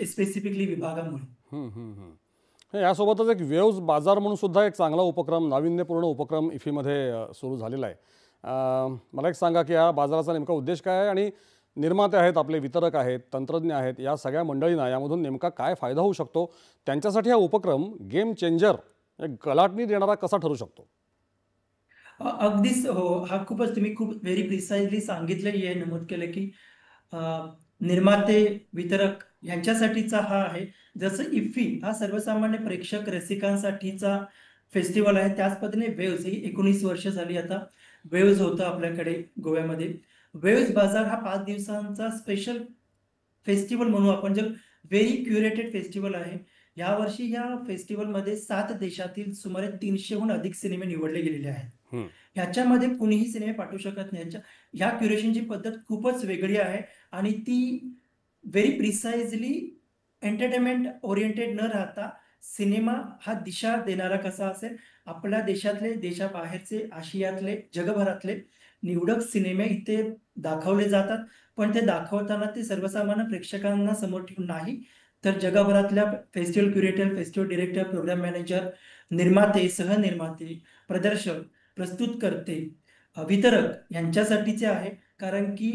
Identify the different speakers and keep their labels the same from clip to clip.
Speaker 1: Specifically विभागामुळे.
Speaker 2: हं, हं, हं. हे यासोबतच एक वेव्ज बाजार म्हणून सुद्धा एक चांगला उपक्रम, नाविन्यपूर्ण उपक्रम इफ्फीमध्ये सुरू झालेला आहे. मला एक सांगा, की या बाजाराचा नेमका उद्देश काय आहे आणि निर्माते आहेत, आपले वितरक आहेत, तंत्रज्ञ आहेत, या सगळ्या मंडळींना यामधून नेमका काय फायदा होऊ शकतो? त्यांच्यासाठी हा उपक्रम गेम चेंजर, एक कलाटणी देणारा कसा ठरू शकतो?
Speaker 1: अगदीच हो. हा खूपच तुम्ही खूप व्हेरी प्रिसाइजली सांगितलं आहे, नमूद केलं की अ, निर्माते, वितरक यांच्यासाठीचा हा आहे. जसं इफ्फी हा सर्वसामान्य प्रेक्षक रसिकांसाठीचा फेस्टिव्हल आहे. त्याच पद्धतीने वेव्हज ही 19 वर्ष झाली आता वेव्हज होतं आपल्याकडे गोव्यामध्ये. वेव्हज बाजार हा 5 दिवसांचा स्पेशल फेस्टिव्हल म्हणू आपण, जे व्हेरी क्युरेटेड फेस्टिव्हल आहे. यावर्षी या फेस्टिव्हलमध्ये 7 देशातील सुमारे 300हून अधिक सिनेमे निवडले गेलेले आहेत.
Speaker 2: हं.
Speaker 1: ह्याच्यामध्ये कुणीही सिनेमे पाठवू शकत नाही. ह्या क्युरेशनची पद्धत खूपच वेगळी आहे आणि ती व्हेरी प्रिसाइजली एंटरटेनमेंट ओरिएंटेड न राहता सिनेमा हा दिशा देणारा कसा असेल, आपल्या देशातले, देशाबाहेरचे, आशियातले, जगभरातले निवडक सिनेमे इथे दाखवले जातात. पण ते दाखवताना ते सर्वसामान्य प्रेक्षकांना समोर ठेवून नाही, तर जगभरातल्या festival curator, festival director, program manager, निर्माते, सहनिर्माते, प्रदर्शक, प्रस्तुतकर्ते, वितरक यांच्यासाठीचे आहे. कारण की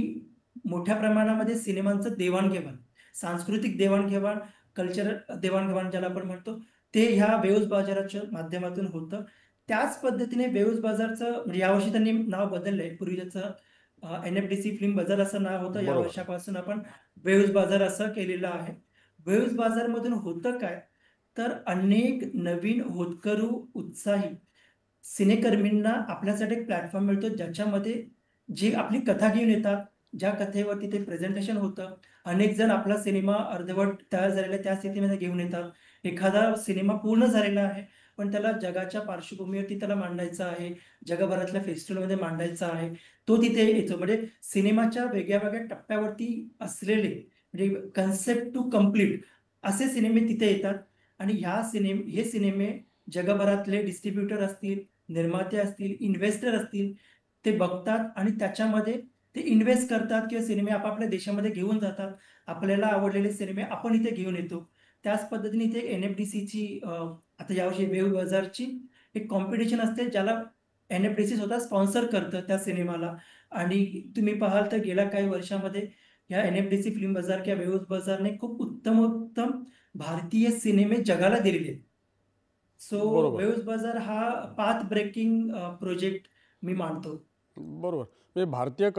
Speaker 1: मोठ्या प्रमाणामध्ये सिनेमांचं देवाण-घेवाण, सांस्कृतिक देवाण-घेवाण, कल्चरल देवाण-घेवाण ज्याला आपण म्हणतो, ते ह्या वेव्हज बाजाराच्या माध्यमातून होतं. त्याच पद्धतीने वेव्हज बाजारचं म्हणजे यावर्षी त्यांनी नाव बदललंय. पूर्वी त्याचं एन-एफ-डी-सी फिल्म बाजार असं नाव होतं. या
Speaker 2: बरोबर.
Speaker 1: वर्षापासून आपण वेव्हज बाजार असं केलेलं आहे. वेव्हज बाजारमधून होतं काय, तर अनेक नवीन होतकरू, उत्साही सिनेकर्मींना आपल्यासाठी एक प्लॅटफॉर्म मिळतो, ज्याच्यामध्ये जी आपली कथा घेऊन येतात, ज्या कथेवरती ते प्रेझेंटेशन होतं. अनेक जण आपला सिनेमा अर्धवट तयार झालेला त्या स्थितीमध्ये घेऊन येतात. एखादा सिनेमा पूर्ण झालेला आहे, पण त्याला जगाच्या पार्श्वभूमीवरती त्याला मांडायचा आहे, जगभरातल्या फेस्टिव्हलमध्ये मांडायचा आहे. तो तिथे येतो. म्हणजे सिनेमाच्या वेगळ्या-वेगळ्या टप्प्यावरती असलेले म्हणजे कन्सेप्ट टू कंप्लीट असे सिनेमे तिथे येतात आणि हे सिनेमे जगभरातले डिस्ट्रिब्युटर असतील, निर्माते असतील, इन्व्हेस्टर असतील, ते बघतात आणि त्याच्यामध्ये ते इन्व्हेस्ट करतात किंवा सिनेमे आपापल्या देशामध्ये घेऊन जातात. आपल्याला आवडलेले सिनेमे आपण इथे घेऊन येतो. त्याच पद्धतीने इथे एन-एफ-डी-सीची आता यावर्षी वेव्ह बाजारची एक कॉम्पिटिशन असते, ज्याला एन-एफ-डी-सी स्वतः स्पॉन्सर करतं त्या सिनेमाला आणि तुम्ही पाहाल तर गेल्या काही वर्षामध्ये या एन-एफ-डी-सी फिल्म बाजार किंवा वेव्ह बाजारने खूप उत्तमोत्तम भारतीय सिनेमे जगाला दिलेले आहेत. सो
Speaker 2: बरोबर,
Speaker 1: वेव्हज बाजार हा पाथ ब्रेकिंग प्रोजेक्ट मी मानतो.
Speaker 2: बरोबर. म्हणजे भारतीय